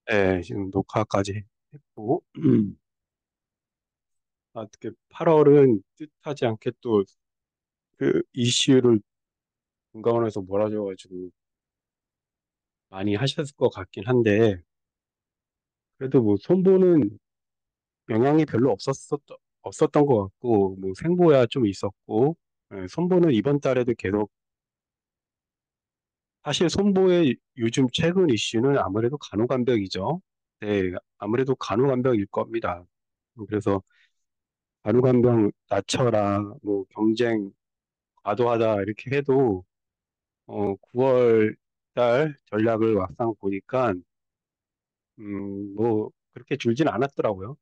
네, 지금 녹화까지 했고, 어떻게 8월은 뜻하지 않게 또 그 이슈를 금감원에서 몰아줘가지고 많이 하셨을 것 같긴 한데, 그래도 뭐 손보는 영향이 별로 없었던 것 같고, 뭐 생보야 좀 있었고, 손보는 이번 달에도 계속, 사실 손보의 요즘 최근 이슈는 아무래도 간호간병이죠. 네, 아무래도 간호간병일 겁니다. 그래서 간호간병 낮춰라, 뭐 경쟁 과도하다 이렇게 해도 9월 달 전략을 막상 보니까 뭐 그렇게 줄진 않았더라고요.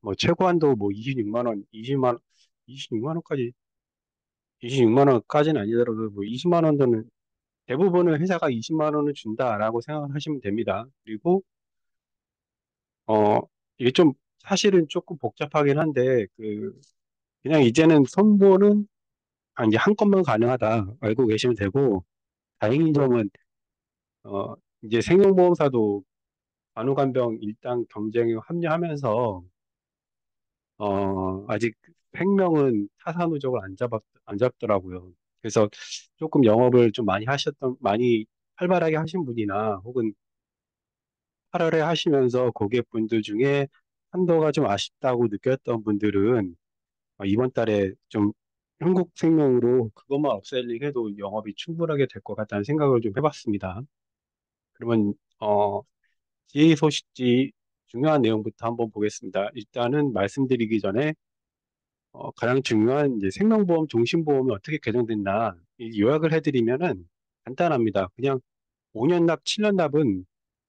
뭐 최고한도 뭐 26만 원, 26만 원까지 26만 원까지는 아니더라도 뭐 20만 원 정도는 대부분은 회사가 20만 원을 준다라고 생각하시면 됩니다. 그리고 어 이게 좀 사실은 조금 복잡하긴 한데 그냥 이제는 선보는 이제 한 건만 가능하다 알고 계시면 되고 다행인 점은 어 이제 생명보험사도 간호간병 일당 경쟁에 합류하면서 아직 생명은 타사 누적을 안 잡더라고요. 그래서 조금 영업을 좀 많이 활발하게 하신 분이나 혹은 8월에 하시면서 고객분들 중에 한도가 좀 아쉽다고 느꼈던 분들은 이번 달에 좀 한국생명으로 그것만 업셀링 해도 영업이 충분하게 될 것 같다는 생각을 좀 해봤습니다. 그러면 지혜 소식지 중요한 내용부터 한번 보겠습니다. 일단은 말씀드리기 전에 가장 중요한 이제 생명보험, 종신보험이 어떻게 개정됐나 이 요약을 해드리면은 간단합니다. 그냥 5년 납, 7년 납은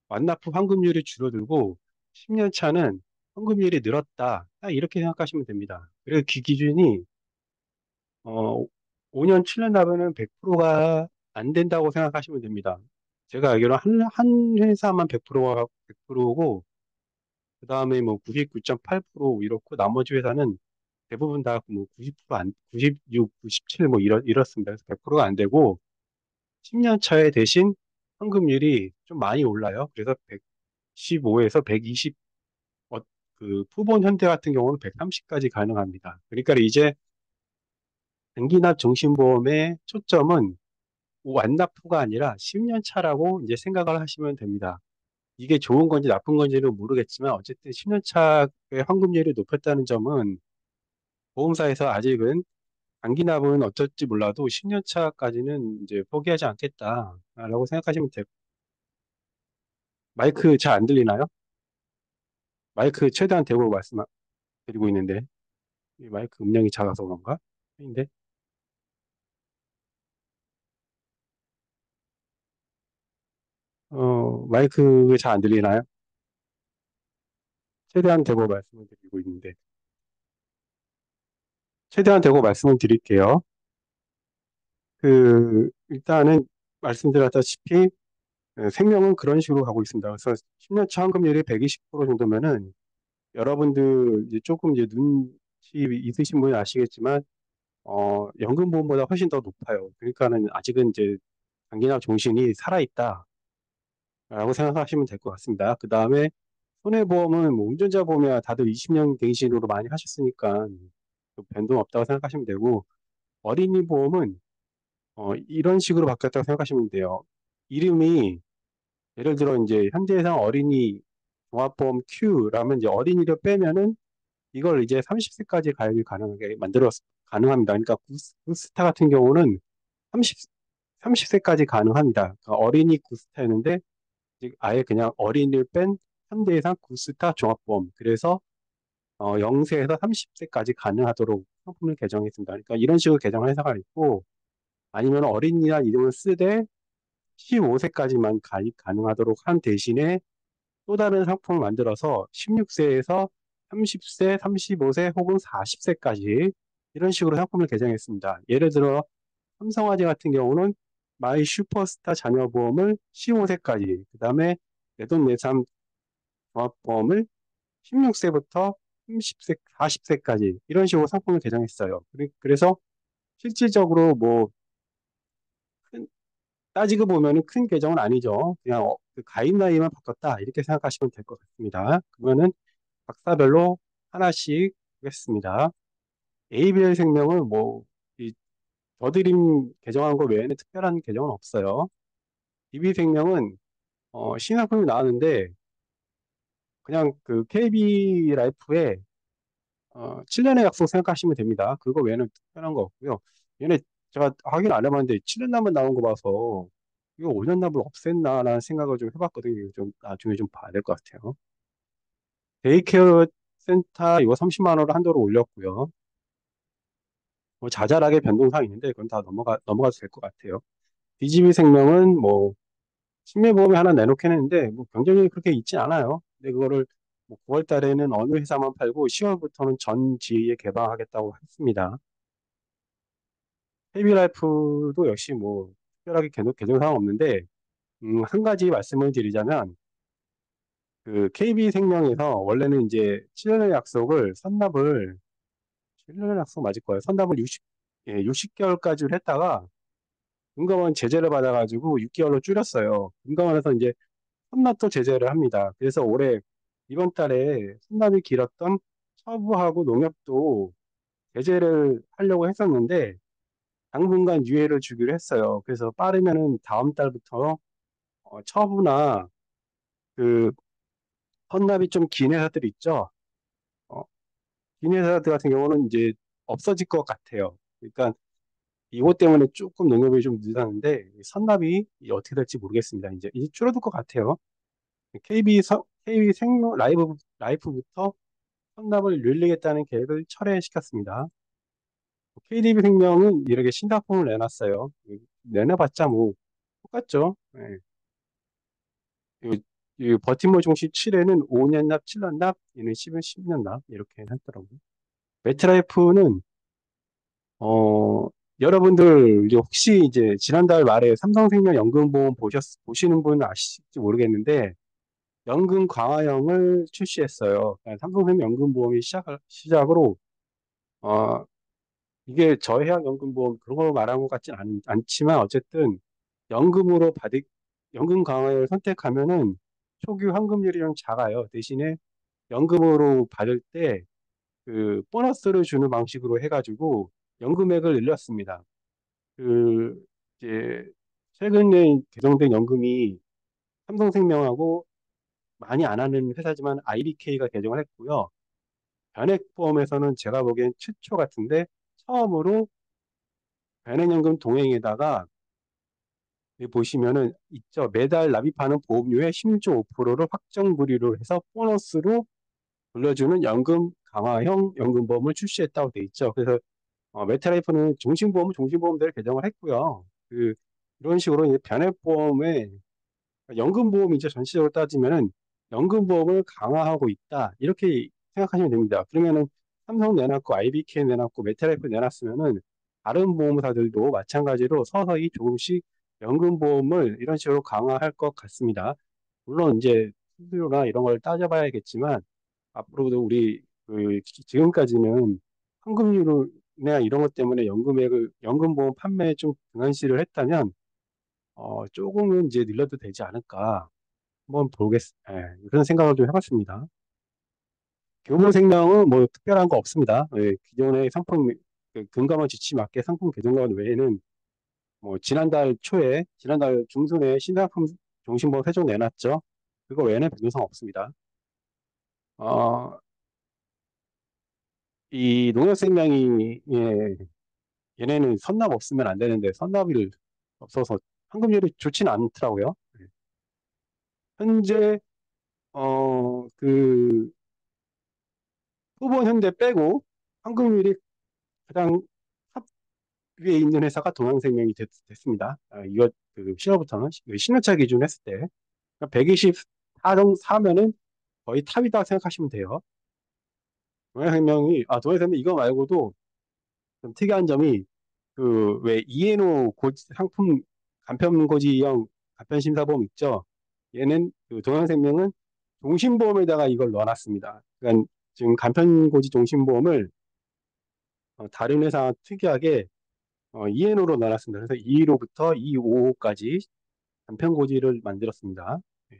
완납 후 환급률이 줄어들고 10년 차는 환급률이 늘었다. 딱 이렇게 생각하시면 됩니다. 그리고 그 기준이 어, 5년, 7년 납은 100%가 안 된다고 생각하시면 됩니다. 제가 알기로 한 회사만 100%가 100%고 그 다음에 뭐 99.8% 이렇고 나머지 회사는 대부분 다 뭐 90% 안, 96, 97 뭐 이렇습니다. 그래서 100%가 안 되고 10년 차에 대신 환급률이 좀 많이 올라요. 그래서 115에서 120, 그 푸본 현대 같은 경우는 130까지 가능합니다. 그러니까 이제 단기납 정신보험의 초점은 완납후가 아니라 10년 차라고 이제 생각을 하시면 됩니다. 이게 좋은 건지 나쁜 건지는 모르겠지만 어쨌든 10년 차의 환급률이 높였다는 점은 보험사에서 아직은 단기납은 어쩔지 몰라도 10년 차까지는 이제 포기하지 않겠다라고 생각하시면 돼요. 마이크 잘 안 들리나요? 마이크 최대한 대고 말씀드리고 있는데 이 마이크 음량이 작아서 그런가? 아닌데 마이크 잘 안 들리나요? 최대한 대고 말씀을 드리고 있는데 최대한 대고 말씀을 드릴게요. 일단은 말씀드렸다시피 생명은 그런 식으로 가고 있습니다. 그래서 10년 차 환급률이 120% 정도면은 여러분들 이제 조금 이제 눈치 있으신 분이 아시겠지만 연금보험보다 훨씬 더 높아요. 그러니까는 아직은 이제 장기나 종신이 살아있다라고 생각하시면 될 것 같습니다. 그 다음에 손해보험은 뭐 운전자 보험이야 다들 20년 갱신으로 많이 하셨으니까 변동 없다고 생각하시면 되고 어린이 보험은 이런 식으로 바뀌었다고 생각하시면 돼요. 이름이 예를 들어 이제 현대해상 어린이 종합보험 Q라면 이제 어린이를 빼면은 이걸 이제 30세까지 가입이 가능합니다. 그러니까 구스타 같은 경우는 30, 30세까지 가능합니다. 그러니까 어린이 구스타였는데 이제 아예 그냥 어린이를 뺀 현대해상 구스타 종합보험. 그래서 0세에서 30세까지 가능하도록 상품을 개정했습니다. 그러니까 이런 식으로 개정한 회사가 있고 아니면 어린이란 이름을 쓰되 15세까지만 가입 가능하도록 한 대신에 또 다른 상품을 만들어서 16세에서 30세, 35세 혹은 40세까지 이런 식으로 상품을 개정했습니다. 예를 들어 삼성화재 같은 경우는 마이 슈퍼스타 자녀보험을 15세까지, 그 다음에 내돈내산 종합보험을 16세부터 30세, 40세까지 이런 식으로 상품을 개정했어요. 그래서 실질적으로 뭐 따지고 보면은 큰 개정은 아니죠. 그냥 그 가입 나이만 바꿨다 이렇게 생각하시면 될 것 같습니다. 그러면은 박사별로 하나씩 하겠습니다. ABL 생명은 뭐 이 저드림 개정한 거 외에는 특별한 개정은 없어요. DB생명은 신상품이 나왔는데 그냥 그 KB 라이프에 7년의 약속 생각하시면 됩니다. 그거 외에는 특별한 거 없고요. 얘네 제가 확인 안 해봤는데 7년 납만 나온 거 봐서 이거 5년 납을 없앴나라는 생각을 좀 해봤거든요. 이거 좀 나중에 좀 봐야 될 것 같아요. 데이케어 센터 이거 30만 원을 한도로 올렸고요. 뭐 자잘하게 변동사항 있는데 그건 다 넘어가도 될 것 같아요. DGB 생명은 뭐 식매보험이 하나 내놓긴 했는데 뭐 경쟁력이 그렇게 있진 않아요. 근데 그거를 뭐 9월 달에는 어느 회사만 팔고 10월부터는 전 지위에 개방하겠다고 했습니다. 헤비라이프도 역시 뭐 특별하게 개정 사항 없는데 한 가지 말씀을 드리자면 그 KB생명에서 원래는 이제 7년의 약속을 선납을 7년의 약속 맞을 거예요. 선납을 60개월까지를 했다가 금감원 제재를 받아가지고 6개월로 줄였어요. 금감원에서 이제 선납도 제재를 합니다. 그래서 올해 이번 달에 선납이 길었던 서부하고 농협도 제재를 하려고 했었는데 당분간 유예를 주기로 했어요. 그래서 빠르면은 다음 달부터 처부나 그 헌납이 좀 긴 회사들 있죠. 어, 긴 회사들 같은 경우는 이제 없어질 것 같아요. 그러니까 이것 때문에 조금 농협이 좀 늦었는데 선납이 어떻게 될지 모르겠습니다. 이제 줄어들 것 같아요. KB 생로 라이프부터 선납을 늘리겠다는 계획을 철회시켰습니다. KDB 생명은 이렇게 신상품을 내놨어요. 내놔봤자 뭐 똑같죠. 예. 이 버팀목 종식 7에는 5년 납, 7년 납, 얘는 10은 10년 납 이렇게 했더라고요. 메트라이프는 어 여러분들 이제 혹시 이제 지난달 말에 삼성생명 연금보험 보시는 분 아실지 모르겠는데 연금 강화형을 출시했어요. 그러니까 삼성생명 연금보험이 시작으로 어 이게 저해약 연금보험 그런 걸 말한 것 같진 않지만 어쨌든 연금으로 받을 연금 강화를 선택하면은 초기 환급률이 좀 작아요. 대신에 연금으로 받을 때 그 보너스를 주는 방식으로 해가지고 연금액을 늘렸습니다. 그 이제 최근에 개정된 연금이 삼성생명하고 많이 안 하는 회사지만 IBK가 개정을 했고요. 변액보험에서는 제가 보기엔 최초 같은데 처음으로 변액연금 동행에다가 여기 보시면은 있죠. 매달 납입하는 보험료의 16.5%를 확정 불이로 해서 보너스로 돌려주는 연금 강화형 연금보험을 출시했다고 돼 있죠. 그래서 메타라이프는 종신보험대로 개정을 했고요. 이런 식으로 이제 변액보험에 연금보험이죠. 전체적으로 따지면은 연금보험을 강화하고 있다. 이렇게 생각하시면 됩니다. 그러면은 삼성 내놨고 IBK 내놨고 메타라이프 내놨으면은 다른 보험사들도 마찬가지로 서서히 조금씩 연금보험을 이런 식으로 강화할 것 같습니다. 물론 이제 수수료나 이런 걸 따져봐야겠지만 앞으로도 우리 지금까지는 환급률이나 이런 것 때문에 연금보험 판매에 좀 등한시를 했다면 조금은 이제 늘려도 되지 않을까 한번 그런 생각을 좀 해봤습니다. 교보생명은 뭐 특별한 거 없습니다. 예, 기존의 상품 금감원 지침 맞게 상품 개정안 외에는 뭐 지난달 중순에 신상품 종신보험 세종 내놨죠. 그거 외에는 변동사항 없습니다. 어, 이 농협생명이 얘네는 선납 없으면 안 되는데 선납이 없어서 환급률이 좋지는 않더라고요. 예. 현재 그 후보 현대 빼고 환급률이 가장 탑 위에 있는 회사가 동양생명이 됐습니다. 이거 그 10월부터는 신효차 기준 했을 때 124면 거의 탑이다 생각하시면 돼요. 동양생명 이거 말고도 좀 특이한 점이 그 왜 이에노 상품 간편고지형 간편심사보험 있죠? 얘는 그 동양생명은 종신보험에다가 이걸 넣어놨습니다. 그러니까 지금 간편고지 종신보험을 다른 회사 특이하게 ENO로 나눴습니다. 그래서 215부터 255까지 단편고지를 만들었습니다. 예.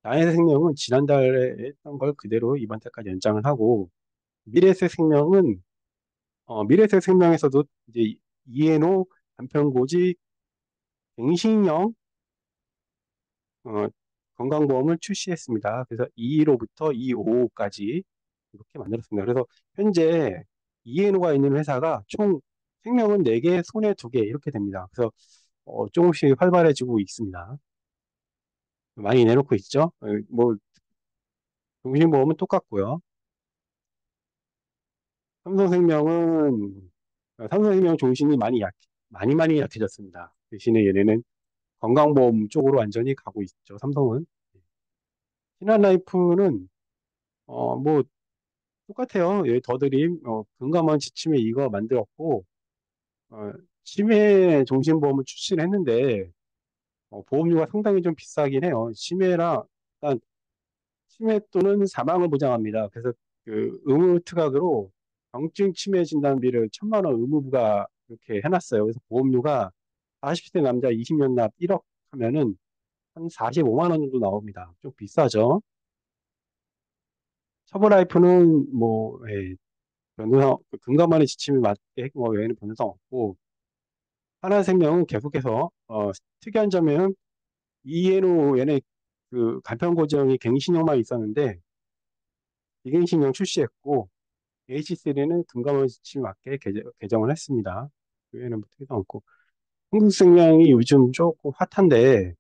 나의 생명은 지난달에 했던 걸 그대로 이번 달까지 연장을 하고, 미래세 생명은 미래세 생명에서도 이제 이에노 간편고지 갱신형 어, 건강보험을 출시했습니다. 그래서 215부터 255까지 이렇게 만들었습니다. 그래서 현재 이에노가 있는 회사가 총 생명은 4개, 손해 2개 이렇게 됩니다. 그래서 조금씩 활발해지고 있습니다. 많이 내놓고 있죠. 뭐 종신보험은 똑같고요. 삼성생명은 삼성생명 종신이 많이 약해졌습니다. 대신에 얘네는 건강보험 쪽으로 완전히 가고 있죠. 삼성은. 신한라이프는 뭐 똑같아요. 예, 더드림 금감원 지침에 이거 만들었고 어, 치매 종신보험을 출시를 했는데 보험료가 상당히 좀 비싸긴 해요. 일단 치매 또는 사망을 보장합니다. 그래서 그 의무 특약으로 경증 치매 진단비를 1,000만 원 의무부가 이렇게 해놨어요. 그래서 보험료가 40세 남자 20년 납 1억 하면은 한 45만 원 정도 나옵니다. 좀 비싸죠. 서브라이프는 뭐 예, 변호사 금감원의 지침에 맞게 뭐 외에는 변호사 없고 하나생명은 계속해서 특이한 점은 이에노 얘네 그 간편고정이 갱신형만 있었는데 비갱신형 출시했고 H3는 금감원 지침에 맞게 개정을 했습니다. 그 외에는 뭐 특이도 없고 한국생명이 요즘 조금 핫한데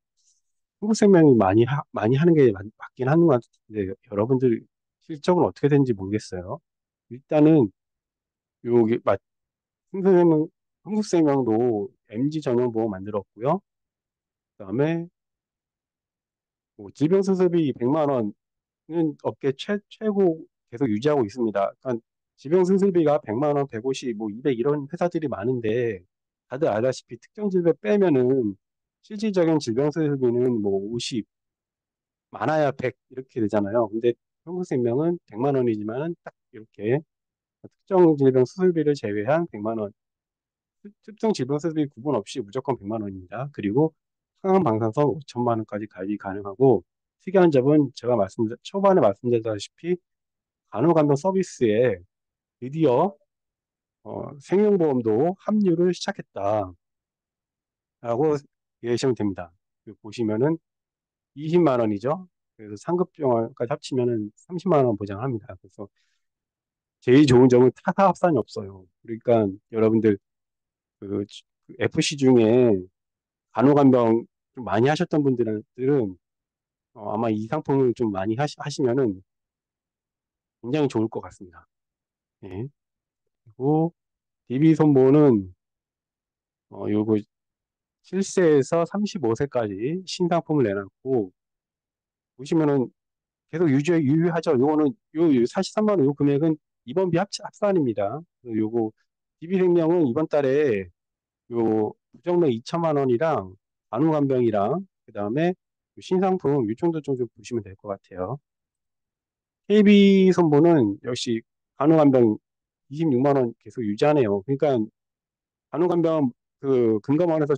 한국생명이 많이 하는 게 맞긴 하는 것 같은데 여러분들 실적은 어떻게 되는지 모르겠어요. 일단은 여기 한국생명, 한국생명도 MG 전용 보험 만들었고요. 그다음에 뭐 질병수술비 100만 원은 업계 최고 계속 유지하고 있습니다. 그러니까 질병수술비가 100만 원, 150, 뭐 200 이런 회사들이 많은데 다들 알다시피 특정 질병 빼면은 실질적인 질병수술비는 뭐 50, 많아야 100 이렇게 되잖아요. 근데 한국생명은 100만 원이지만은 딱 이렇게 특정 질병 수술비를 제외한 100만 원 특정 질병 수술비 구분 없이 무조건 100만 원입니다. 그리고 항암 방사선 5천만 원까지 가입이 가능하고 특이한 점은 제가 초반에 말씀드렸다시피 간호간병 서비스에 드디어 생명보험도 합류를 시작했다라고 이해하시면 됩니다. 보시면은 20만 원이죠. 그래서 상급병원까지 합치면은 30만 원 보장합니다. 그래서 제일 좋은 점은 타사 합산이 없어요. 그러니까 여러분들 그 FC 중에 간호간병 좀 많이 하셨던 분들은 아마 이 상품을 좀 많이 하시면은 굉장히 좋을 것 같습니다. 예. 그리고 DB손보는 요거 7세에서 35세까지 신상품을 내놨고 보시면은 계속 유효하죠. 요거는 요 43만 원 요 금액은 입원비 합산입니다. 요거 DB생명은 이번 달에 요 부정맥 2천만 원이랑 간호간병이랑 그다음에 신상품 요 정도 좀 보시면 될 것 같아요. KB손보는 역시 간호간병 26만 원 계속 유지하네요. 그러니까 간호간병 그 금감원에서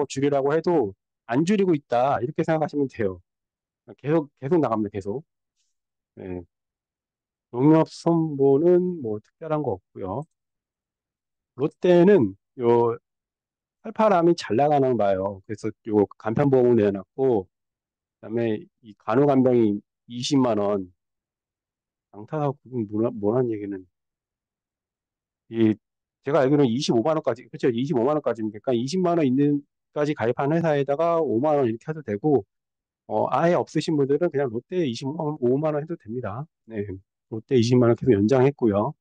줄이라고 해도 안 줄이고 있다 이렇게 생각하시면 돼요. 계속 나갑니다. 계속. 네. 농협손보는 뭐 특별한 거 없고요. 롯데는 요 팔팔함이 잘 나가는 봐요. 그래서 요 간편보험을 내놨고 그다음에 이 간호간병이 20만 원 양타사 뭐란 얘기는 이 제가 알기로는 25만 원까지 그렇죠. 25만 원까지니까 20만 원 있는까지 가입한 회사에다가 5만 원 이렇게 해도 되고 아예 없으신 분들은 그냥 롯데 25만 원 해도 됩니다. 네. 롯데 20만 원 계속 연장했고요.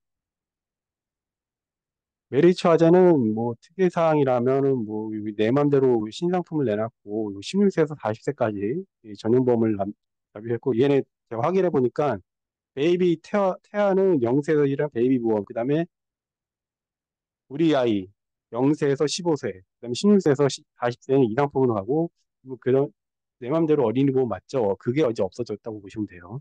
메리츠 화재는 뭐 특이사항이라면은 뭐 내 맘대로 신상품을 내놨고 16세에서 40세까지 전용보험을 납입했고 얘네 제가 확인해 보니까 베이비 태아는 0세에서 1한 베이비 보험 그다음에 우리 아이 0세에서 15세 그다음에 16세에서 40세는 이 상품으로 가고 뭐 그런 내 맘대로 어린이 보험 맞죠? 그게 이제 없어졌다고 보시면 돼요.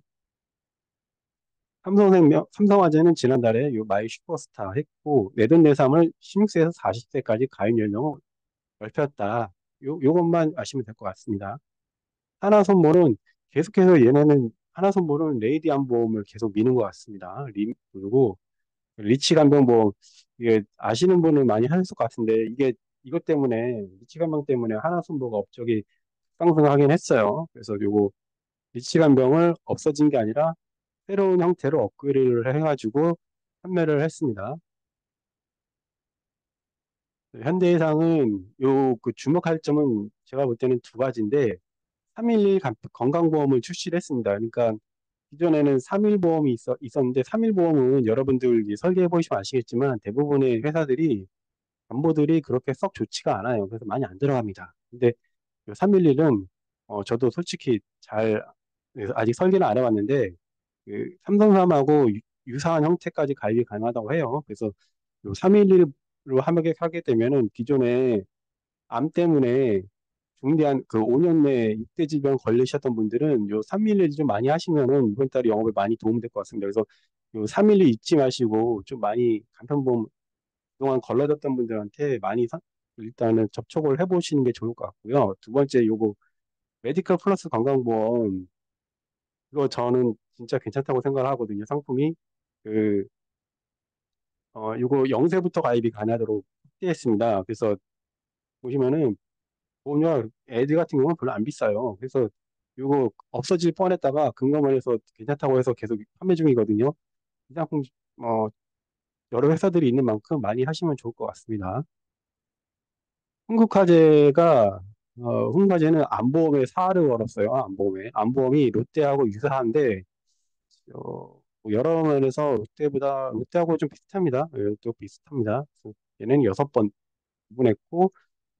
삼성화재는 지난달에 요 마이 슈퍼스타 했고, 내돈내산을 16세에서 40세까지 가입 연령을 넓혔다. 요것만 아시면 될 것 같습니다. 하나선모는 계속해서 얘네는 하나선모는 레이디안 보험을 계속 미는 것 같습니다. 그리고 리치 간병보험 이게 아시는 분은 많이 하실 것 같은데 이게 이것 때문에 리치 간병 때문에 하나선모가 업적이 상승하긴 했어요. 그래서 요거 리치 간병을 없어진 게 아니라 새로운 형태로 업그레이드를 해가지고 판매를 했습니다. 현대해상은 요 그 주목할 점은 제가 볼 때는 두 가지인데 311 건강보험을 출시를 했습니다. 그러니까 기존에는 3일 보험이 있었는데 3일 보험은 여러분들 이제 설계해 보시면 아시겠지만 대부분의 회사들이 담보들이 그렇게 썩 좋지가 않아요. 그래서 많이 안 들어갑니다. 근데 311은 저도 솔직히 잘 아직 설계는 안 해봤는데 그 삼성삼하고 유사한 형태까지 가입이 가능하다고 해요. 그래서 311로 하게 되면은 기존에 암 때문에 중대한 그 5년 내에 육대 질병 걸리셨던 분들은 요 311 좀 많이 하시면은 이번 달에 영업에 많이 도움될 것 같습니다. 그래서 요 311 잊지 마시고 좀 많이 간편보험 그동안 걸러졌던 분들한테 많이 일단은 접촉을 해보시는 게 좋을 것 같고요. 두 번째 요거 메디컬 플러스 건강보험 이거 저는 진짜 괜찮다고 생각을 하거든요. 상품이 그 이거 0세부터 가입이 가능하도록 확대했습니다. 그래서 보시면은 보험료 애들 같은 경우는 별로 안 비싸요. 그래서 이거 없어질 뻔했다가 금감원에서 괜찮다고 해서 계속 판매 중이거든요. 이 상품 어, 여러 회사들이 있는 만큼 많이 하시면 좋을 것 같습니다. 흥국화재는 안보험에 사활을 걸었어요. 안보험이 롯데하고 유사한데 뭐 여러 면에서 롯데하고 좀 비슷합니다. 예, 또 비슷합니다. 그래서 얘는 6번 구분했고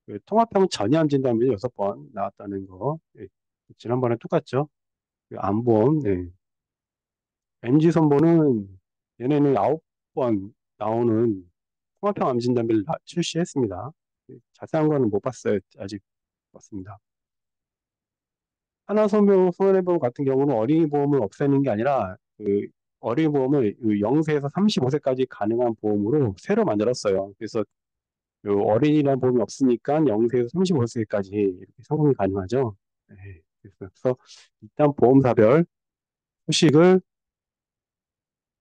그 통합형 전이암 진단비 6번 나왔다는 거. 예, 지난번에 똑같죠. 그 안보험, 네. MG선보는 얘네는 9번 나오는 통합형 암 진단비를 출시했습니다. 예, 자세한 거는 못 봤어요. 아직 못 봤습니다. 손해보험 같은 경우는 어린이 보험을 없애는 게 아니라 그 어린이 보험을 0세에서 35세까지 가능한 보험으로 새로 만들었어요. 그래서 요 어린이란 보험이 없으니까 0세에서 35세까지 이렇게 상품이 가능하죠. 네. 그래서 일단 보험사별 소식을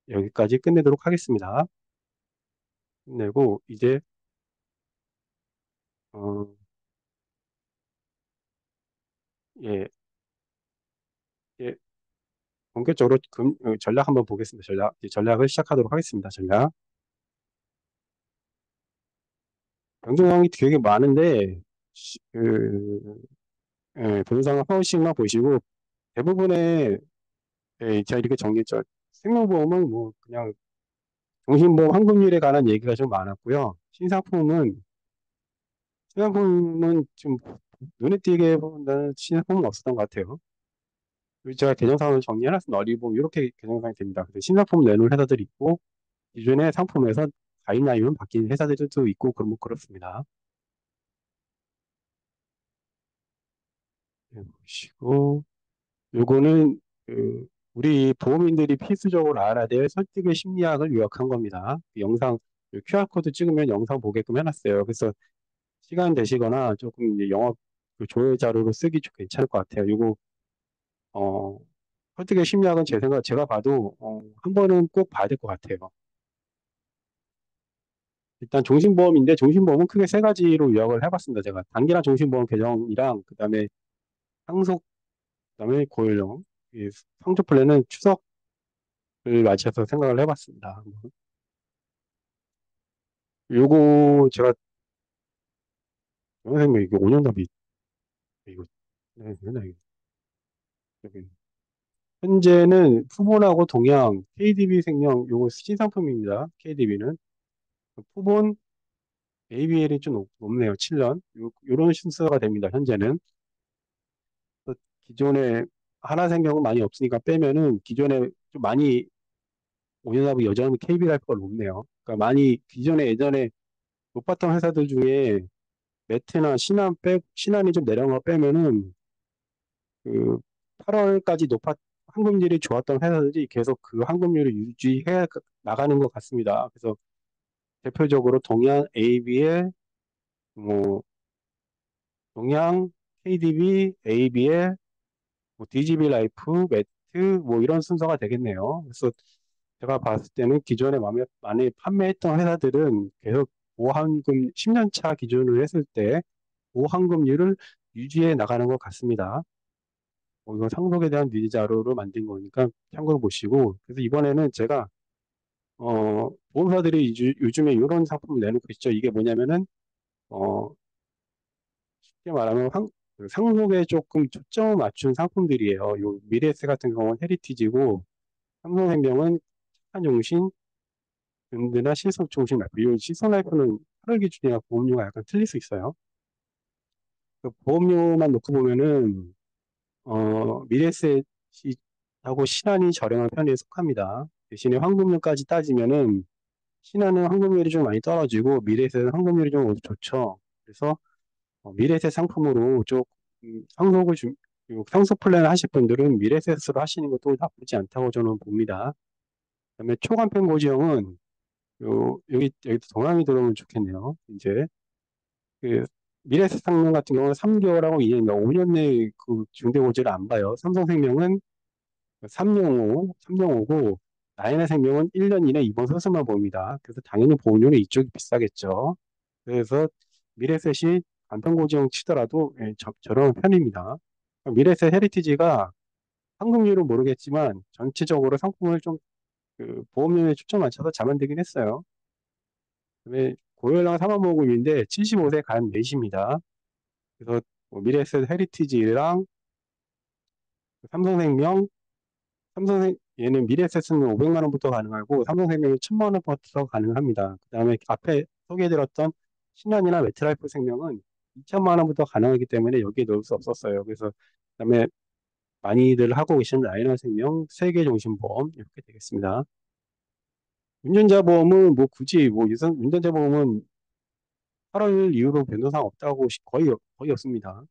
여기까지 끝내도록 하겠습니다. 끝내고 이제 어, 예, 예, 본격적으로 전략 한번 보겠습니다. 이제 전략을 시작하도록 하겠습니다. 전략. 변동사항이 되게 많은데 변동사항 하나씩만 보시고 대부분의 제가 이렇게 정리했죠. 생명보험은 뭐 그냥 종신보험 환급률에 관한 얘기가 좀 많았고요. 신상품은 좀 눈에 띄게 본다는 신상품은 없었던 것 같아요. 그리고 제가 계정상을 정리해놨습니다. 어리봄 이렇게 계정상이 됩니다. 근데 신상품 내놓은 회사들이 있고 기존의 상품에서 가입라인은 바뀐 회사들도 있고 그럼 뭐 그렇습니다. 보시고 요거는 우리 보험인들이 필수적으로 알아야 될 설득의 심리학을 요약한 겁니다. 그 영상 QR코드 찍으면 영상 보게끔 해놨어요. 그래서 시간 되시거나 조금 이제 영어 그 조회 자료로 쓰기 좀 괜찮을 것 같아요. 요거 어, 설득의 심리학은 제가 봐도 한 번은 꼭 봐야 될 것 같아요. 일단 종신보험인데 종신보험은 크게 세 가지로 요약을 해봤습니다. 제가 단기나 종신보험 계정이랑 그다음에 상속 그다음에 고연령 이 상조 플랜은 추석을 맞이해서 생각을 해봤습니다. 요거 제가 선생님 이게 5년 답이 이거 네, 여기 현재는 푸본하고 동양 KDB 생명 요거 신상품입니다. KDB는 푸본 ABL이 좀 높네요. 7년 요런 순서가 됩니다. 현재는 기존에 하나생명은 많이 없으니까 빼면은 기존에 좀 많이 5년 답이 여전히 KB를 할 거가 높네요. 그러니까 많이 기존에 예전에 높았던 회사들 중에 매트나 신한이 좀 내려간 거 빼면은 그 8월까지 환급률이 좋았던 회사들이 계속 그 환급률을 유지해 나가는 것 같습니다. 그래서 대표적으로 동양 ABL, 뭐 동양 KDB, ABL, 뭐 DGB 라이프, 매트 뭐 이런 순서가 되겠네요. 그래서 제가 봤을 때는 기존에 많이 판매했던 회사들은 계속 보합금 10년 차 기준으로 했을 때 보합금률을 유지해 나가는 것 같습니다. 이거 상속에 대한 뉴스 자료로 만든 거니까 참고로 보시고 그래서 이번에는 제가 보험사들이 요즘에 이런 상품을 내놓고 있죠. 이게 뭐냐면은 어, 쉽게 말하면 그 상속에 조금 초점을 맞춘 상품들이에요. 요 미래에셋 같은 경우는 헤리티지고 삼성생명은 착한종신, 든든한 실손종신 라이프. 이 실손라이프는 8월 기준이라 보험료가 약간 틀릴 수 있어요. 그 보험료만 놓고 보면은 미래에셋하고 신한이 저렴한 편에 속합니다. 대신에 환급률까지 따지면은 신한은 환급률이 좀 많이 떨어지고 미래에셋은 환급률이 좀 좋죠. 그래서 미래에셋 상품으로 좀 상속 플랜을 하실 분들은 미래에셋으로 하시는 것도 나쁘지 않다고 저는 봅니다. 그다음에 초간편 고지형은 여기 동남이 들어오면 좋겠네요. 이제 그 미래에셋 상품 같은 경우는 3개월하고 2년, 5년 내에 그 중대보지를 안 봐요. 삼성생명은 3년호고 나인생명은 1년 이내 이번 수술만 봅니다. 그래서 당연히 보험료는 이쪽이 비싸겠죠. 그래서 미래셋이 간편고지형 치더라도 저렴한 편입니다. 미래셋 헤리티지가 환급률은 모르겠지만 전체적으로 상품을 좀 그 보험료에 초점 맞춰서 잘 만들긴 했어요. 그다음에 고혈당 사망보험인데 75세 간 넷입니다. 그래서 뭐 미래셋 헤리티지랑 삼성생명 얘는 미래에셋은 500만 원부터 가능하고 삼성생명은 1000만 원부터 가능합니다. 그다음에 앞에 소개해드렸던 신한이나 메트라이프 생명은 2천만 원부터 가능하기 때문에 여기에 넣을 수 없었어요. 그래서 그다음에 많이들 하고 계시는 라이너 생명, 세계종신보험 이렇게 되겠습니다. 운전자 보험은 뭐 굳이 뭐 유선 운전자 보험은 8월 이후로 변동사항 없다고 거의 없습니다.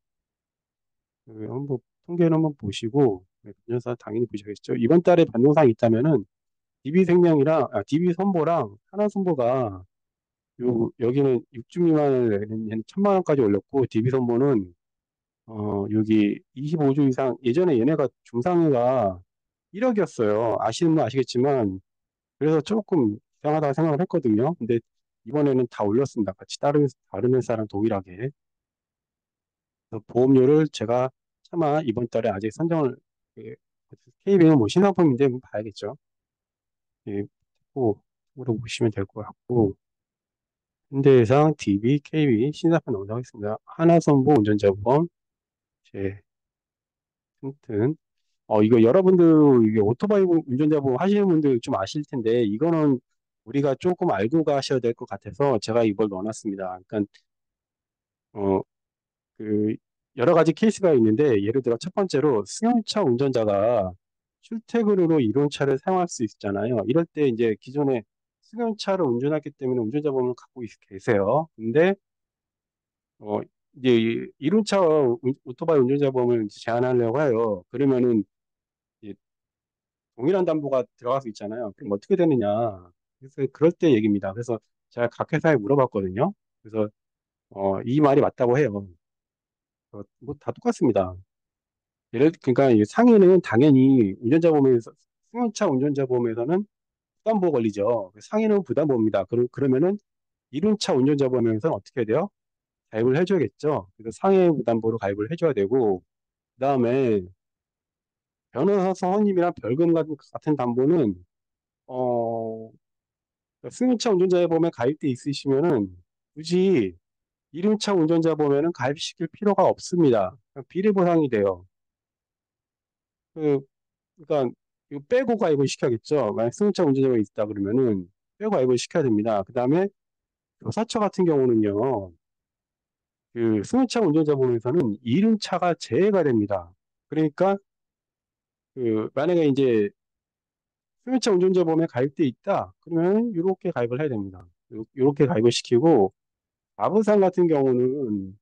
한번 통계를 한번 보시고 변동사항 당연히 보셔야겠죠. 이번 달에 변동사항 있다면은 DB손보랑 하나손보가 여기는 6주 미만을 내는 1000만 원까지 올렸고 DB손보는 여기 25주 이상 예전에 얘네가 중상위가 1억이었어요. 아시는 분 아시겠지만 그래서 조금 이상하다고 생각을 했거든요. 근데 이번에는 다 올렸습니다. 같이 다른 회사랑 동일하게. 그래서 보험료를 제가 차마 이번 달에 아직 선정을 KB는 뭐 신상품인데 뭐 봐야겠죠. 예, 꼭 물어보시면 될 것 같고 현대해상, DB, KB, 신사판 넘어가겠습니다. 하나선보 운전자보험, 제 튼튼. 이거 여러분들 이게 오토바이 운전자보험 하시는 분들 좀 아실 텐데 이거는 우리가 조금 알고 가셔야 될 것 같아서 제가 이걸 넣어놨습니다. 그러니까 어, 그 여러 가지 케이스가 있는데 예를 들어 첫 번째로 승용차 운전자가 출퇴근으로 이륜차를 사용할 수 있잖아요. 이럴 때 이제 기존에 승용차를 운전했기 때문에 운전자보험을 갖고 계세요. 근데 어, 이제 이륜차 오토바이 운전자 보험을 이제 제한하려고 해요. 그러면은 이제 동일한 담보가 들어갈 수 있잖아요. 그럼 어떻게 되느냐? 그래서 그럴 때 얘기입니다. 그래서 제가 각 회사에 물어봤거든요. 그래서 이 말이 맞다고 해요. 뭐 다 똑같습니다. 그러니까 이 상해는 당연히 운전자 보험에서 승용차 운전자 보험에서는 부담보 걸리죠. 상해는 부담보입니다. 그러면은 이륜차 운전자 보험에서는 어떻게 돼요? 가입을 해줘야겠죠. 그래서 상해 부담보로 가입을 해줘야 되고 그다음에 변호사 선임이나 벌금 같은 담보는 어 승용차 운전자에 보면 가입돼 있으시면은 굳이 이륜차 운전자 보면은 가입시킬 필요가 없습니다. 비례 보상이 돼요. 그 그러니까 이거 빼고 가입을 시켜야겠죠. 만약 승용차 운전자가 있다 그러면은 빼고 가입을 시켜야 됩니다. 그다음에 교사처 같은 경우는요. 그 승용차 운전자 보면서는 이륜차가 제외가 됩니다. 그러니까 만약에 이제 승용차 운전자 보험에 가입돼 있다. 그러면 이렇게 가입을 해야 됩니다. 이렇게 가입을 시키고 아부상 같은 경우는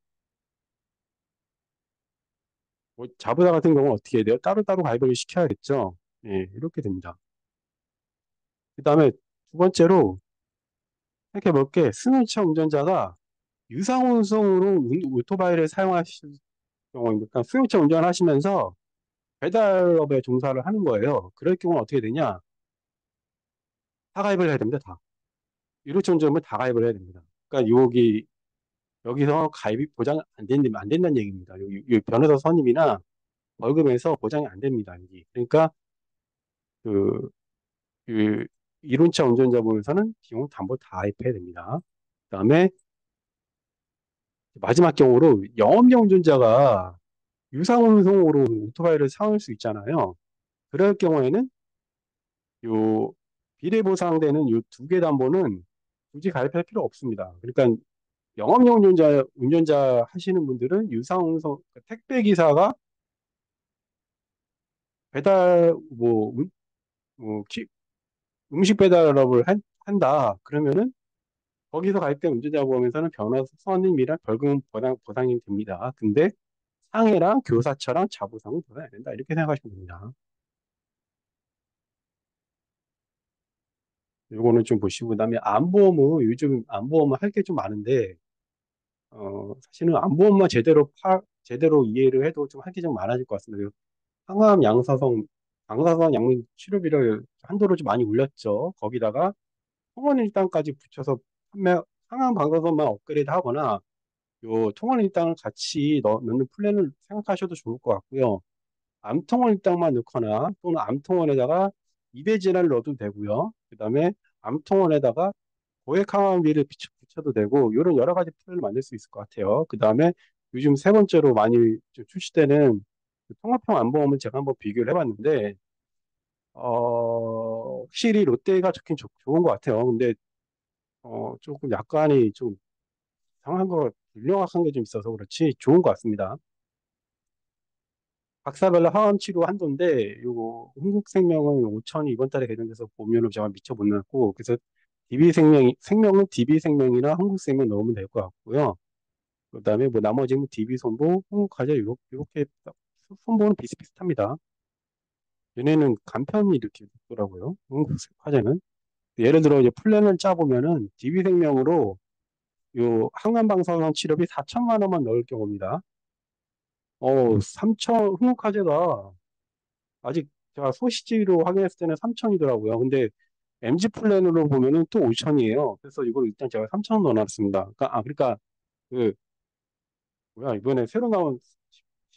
뭐 자부자 같은 경우는 어떻게 해야 돼요? 따로따로 가입을 시켜야겠죠. 예, 이렇게 됩니다. 그다음에 두 번째로 생각해 볼 게 승용차 운전자가 유상운송으로 오토바이를 사용하실 경우니까 승용차 운전하시면서 배달업에 종사를 하는 거예요. 그럴 경우는 어떻게 되냐? 다 가입을 해야 됩니다. 다. 유로차 운전을 다 가입을 해야 됩니다. 그러니까 여기서 가입이 보장 안 된다는 얘기입니다. 이 변호사 선임이나 벌금에서 보장이 안 됩니다. 여기. 그러니까 그, 그 이륜차 운전자분에서는 비용 담보 다 가입해야 됩니다. 그다음에 마지막 경우로 영업용 운전자가 유상운송으로 오토바이를 사올 수 있잖아요. 그럴 경우에는 요 비례보상되는 요 두 개 담보는 굳이 가입할 필요 없습니다. 그러니까 영업용 운전자 하시는 분들은 유상운송 택배 기사가 배달 뭐 음식 배달업을 한다. 그러면은 거기서 가입된 운전자 보험에서는 변호사 선임이랑 벌금 보상이 됩니다. 근데 상해랑 교사처랑 자부상은 보상이 안 된다. 이렇게 생각하시면 됩니다. 요거는 좀 보시고 그다음에 안보험은 요즘 안보험은 할 게 좀 많은데 사실은 안보험만 제대로 이해를 해도 좀 할 게 좀 많아질 것 같습니다. 항암 양사성 약물 치료비를 한도를 좀 많이 올렸죠. 거기다가 통원일당까지 붙여서 판매 항암 방사선만 업그레이드 하거나 요 통원일당을 같이 넣는 플랜을 생각하셔도 좋을 것 같고요. 암통원일당만 넣거나 또는 암통원에다가 이배진환을 넣어도 되고요. 그다음에 암통원에다가 고액항암비를 붙여도 되고 이런 여러 가지 플랜을 만들 수 있을 것 같아요. 그다음에 요즘 세 번째로 많이 좀 출시되는 그 통합형 안보험을 제가 한번 비교를 해봤는데 확실히 롯데가 좋긴 좋은 것 같아요. 근데 조금 약간이 좀 이상한 거 불명확한 게 좀 있어서 그렇지 좋은 것 같습니다. 각사별로 항암 치료 한도인데 요거 흥국생명은 5천이 이번 달에 개정돼서 보면은 제가 미처 못 났고 그래서 생명은 DB생명이나 흥국생명 넣으면 될 것 같고요. 그다음에 뭐 나머지는 DB손보, 흥국화재 요렇게 손보는 비슷비슷합니다. 얘네는 간편이 이렇게 있더라고요. 흥국화재는 예를 들어 이제 플랜을 짜보면은 DB생명으로 요 항암방사선 치료비 4천만 원만 넣을 경우입니다. 3천 흥국화재가 아직 제가 소시지로 확인했을 때는 3천이더라고요. 근데 MG 플랜으로 보면은 또 5천이에요. 그래서 이걸 일단 제가 3천 넣어놨습니다. 그러니까 그 뭐야 이번에 새로 나온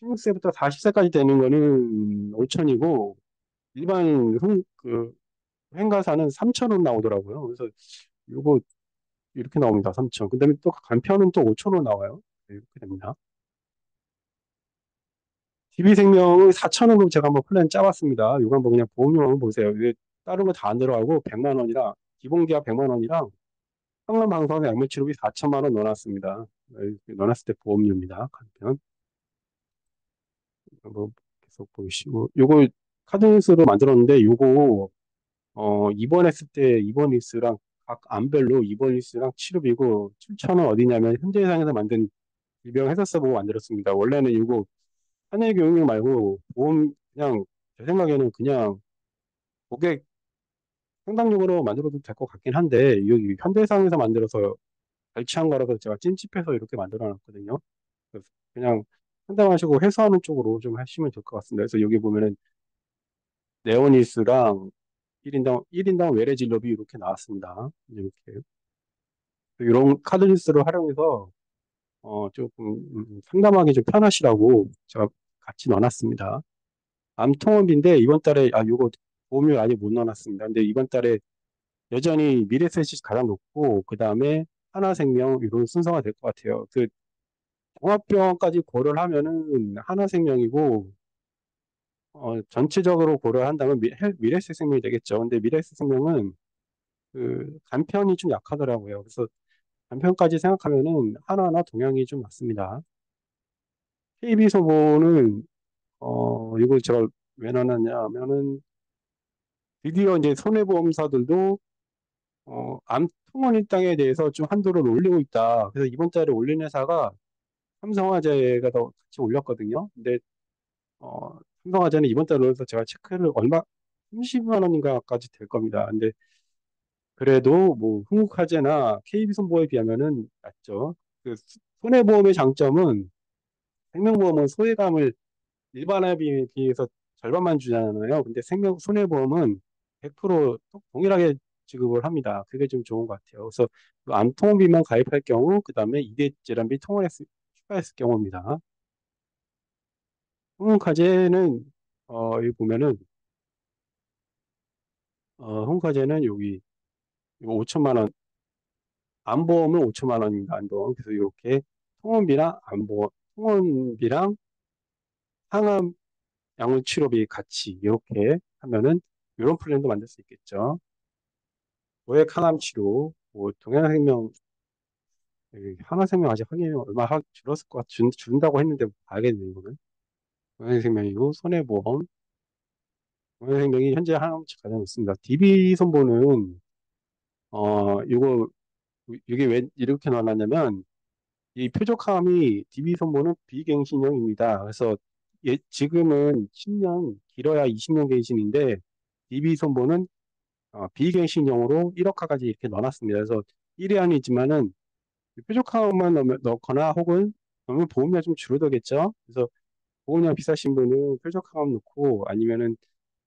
16세부터 40세까지 되는 거는 5천이고 일반 행가사는 3천원 나오더라고요. 그래서 이거 이렇게 나옵니다. 3천. 그다음에 또 간편은 또 5천원 나와요. 네, 이렇게 됩니다. DB생명은 4천원으로 제가 한번 플랜 짜봤습니다. 이거 한번 그냥 보험료만 한번 보세요. 이게 다른 거 다 안 들어가고 100만 원이랑 기본계약 100만 원이랑 상남방사선 약물치료비 4천만 원 넣어놨습니다. 넣어놨을 때 보험료입니다. 간편. 한번 계속 보시고 요거 카드뉴스로 만들었는데 요거 입원했을 때 입원일수랑 각 암별로 입원일수랑 치료비고 7천원 어디냐면 현대해상에서 만든 질병 해결사 보고 만들었습니다. 원래는 이거 한해교육용 말고 보험 그냥 제 생각에는 그냥 고객 상담용으로 만들어도 될 것 같긴 한데 여기 현대해상에서 만들어서 발치한 거라서 제가 찜집해서 이렇게 만들어 놨거든요. 그래서 그냥 상담하시고 해소하는 쪽으로 좀 하시면 될 것 같습니다. 그래서 여기 보면은 네오니스랑 1인당 외래 진료비 이렇게 나왔습니다. 이렇게. 이런 카드 뉴스를 활용해서 조금 상담하기 좀 편하시라고 제가 같이 넣어놨습니다. 암통업인데 이번 달에 요거 보험료 아직 못 넣어놨습니다. 근데 이번 달에 여전히 미래에셋이 가장 높고 그 다음에 하나생명 이런 순서가 될 것 같아요. 그 종합병원까지 고려를 하면은 하나생명이고 전체적으로 고려한다면 미래에셋생명이 되겠죠. 근데 미래에셋생명은 그 간편이 좀 약하더라고요. 그래서 간편까지 생각하면은 하나나 동양이 좀 낫습니다. KB소보는 이걸 제가 왜 넣었냐면은 드디어 이제 손해보험사들도 암통원 일당에 대해서 좀 한도를 올리고 있다. 그래서 이번 달에 올린 회사가 삼성화재가 더 같이 올렸거든요. 근데 삼성화재는 이번 달로 해서 제가 체크를 얼마 30만 원인가까지 될 겁니다. 근데 그래도 뭐 흥국화재나 KB손보에 비하면은 낫죠. 그 손해보험의 장점은 생명보험은 소외감을 일반에 비해서 절반만 주잖아요. 근데 손해보험은 100% 동일하게 지급을 합니다. 그게 좀 좋은 것 같아요. 그래서 그 암통비만 가입할 경우, 그 다음에 이대 질환비 추가했을 경우입니다. 흥국화재는 여기 보면은 흥국화재는 여기 이거 5천만 원, 암보험은 5천만 원입니다. 암보험. 그래서 이렇게 통원비랑 암보험, 통원비랑 항암 약물 치료비 같이 이렇게 하면은 이런 플랜도 만들 수 있겠죠. 고액 항암 치료, 뭐 동양생명, 하나생명 아직 확인이 얼마 줄었을 것 같, 준다고 했는데 봐야겠네 이거는. 동양생명이고 손해보험, 동양생명이 현재 항암치 가장 높습니다. DB손보는 이게 왜 이렇게 나눴냐면 이 표적항이 DB손보는 비갱신형입니다. 그래서 지금은 10년, 길어야 20년 갱신인데 DB손보는 비갱신형으로 1억화까지 이렇게 넣어놨습니다. 그래서 1회안이지만은 뾰족함만 넣거나 혹은 너무 보험료가 좀 줄어들겠죠. 그래서 보험료 비싸신 분은 뾰족함 넣고 아니면은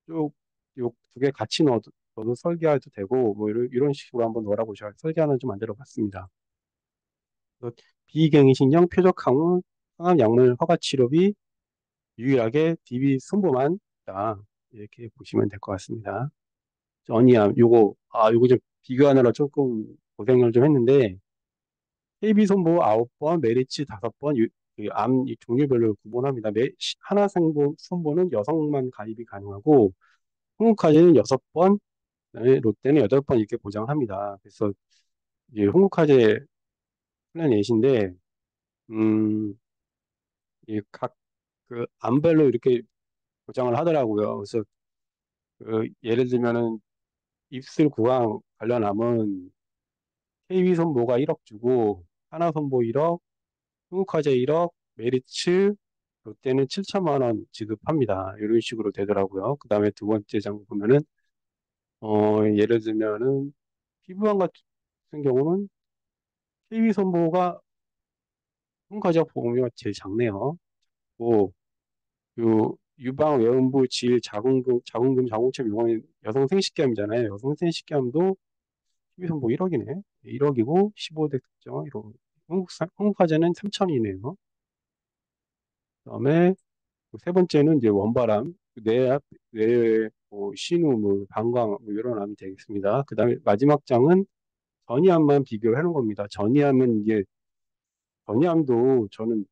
쭉 요 두 개 같이 넣어도 설계해도 되고 뭐 이런 식으로 한번 넣어보셔야 설계하는 좀 만들어 봤습니다. 그래서 비갱신형 표적항은 항암 약물 허가 치료비 유일하게 DB 손보만 있다. 이렇게 보시면 될 것 같습니다. 전이암 요거 좀 비교하느라 조금 고생을 좀 했는데 KB손보 9번, 메리츠 5번, 암 종류별로 구분합니다. 하나생보는 여성만 가입이 가능하고 홍역화재는 6번, 그다음에 롯데는 8번 이렇게 보장을 합니다. 그래서 이제 홍역화재 플랜 예시인데 음, 이각그 암별로 이렇게 보장을 하더라고요. 그래서 예를 들면은 입술 구강 관련 암은 KB손보가 1억 주고 하나손보 1억, 한국화재 1억, 메리츠, 롯데는 7천만 원 지급합니다. 이런 식으로 되더라고요. 그 다음에 두 번째 장 보면은, 예를 들면은, 피부암 같은 경우는 KB손보가 한국화재 보험료가 제일 작네요. 뭐, 유방, 외음부, 자궁체 미용은 여성 생식기암이잖아요. 여성 생식기암도 KB손보 1억이네. 1억이고, 15대 특정, 이런. 한국화재는 3천이네요. 그다음에 세 번째는 이제 원바람, 뇌, 뭐, 신우, 뭐, 방광, 뭐 이런 암이 되겠습니다. 그 다음에 마지막 장은 전이암만 비교를 해놓은 겁니다. 전이암도 저는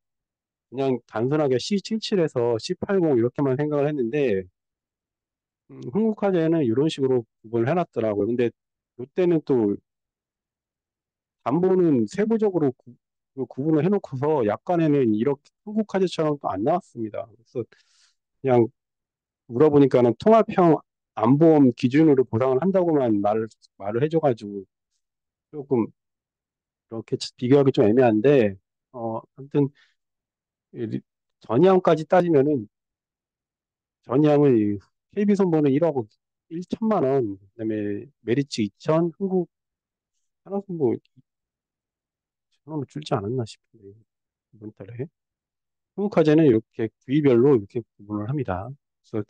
그냥 단순하게 C77에서 C80 이렇게만 생각을 했는데, 흥국화재는 이런 식으로 구분을 해놨더라고요. 근데 이때는 또 담보는 세부적으로 구분을 해놓고서 약간에는 이렇게 흥국화재처럼 또 안 나왔습니다. 그래서 그냥 물어보니까는 통합형 안보험 기준으로 보상을 한다고만 말을 해줘가지고 조금 이렇게 비교하기 좀 애매한데, 아무튼 이 전이함까지 따지면은 전이함은 KB손보는 1억 1천만 원, 그다음에 메리츠 2천, 한국 하나손보 1천 원을 줄지 않았나 싶은데 이번 달에 한국화재는 이렇게 부위별로 이렇게 구분을 합니다. 그래서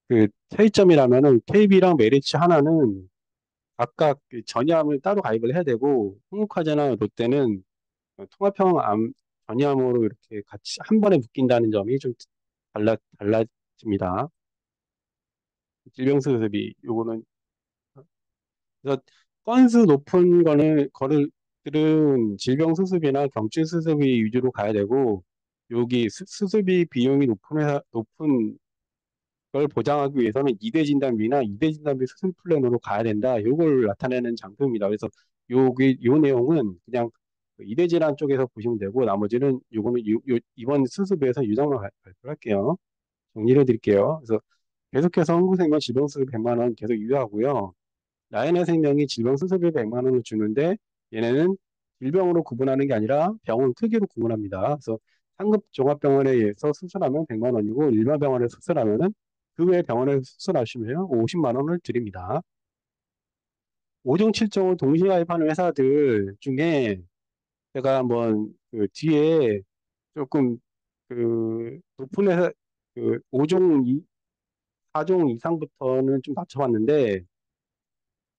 그 차이점이라면은 KB랑 메리츠 하나는 각각 그 전이암을 따로 가입을 해야 되고 한국화재나 롯데는 통합형 전이암으로 이렇게 같이 한 번에 묶인다는 점이 좀 달라집니다. 질병수습이 요거는 그래서 건수 높은 거들은 질병수습이나 경증수습이 위주로 가야 되고 여기 수습이 비용이 높은 걸 보장하기 위해서는 이대 진단비나 이대 진단비 수술 플랜으로 가야 된다. 요걸 나타내는 장표입니다. 그래서 요 내용은 그냥 이대 질환 쪽에서 보시면 되고 나머지는 요거는 이번 수습에서 유정만 발표할게요. 정리해 드릴게요. 그래서 계속해서 한국생명 질병수습 100만 원 계속 유효하고요. 라이너 생명이 질병수습비 100만 원을 주는데 얘네는 질병으로 구분하는 게 아니라 병원 크기로 구분합니다. 그래서 상급 종합병원에서 수술하면 100만 원이고 일반 병원에 수술하면은 그 외 병원에 수술하시면 50만 원을 드립니다. 5종 7종을 동시에 가입하는 회사들 중에 제가 한번 그 뒤에 조금 그 높은 회사 그 5종 4종 이상부터는 좀 낮춰봤는데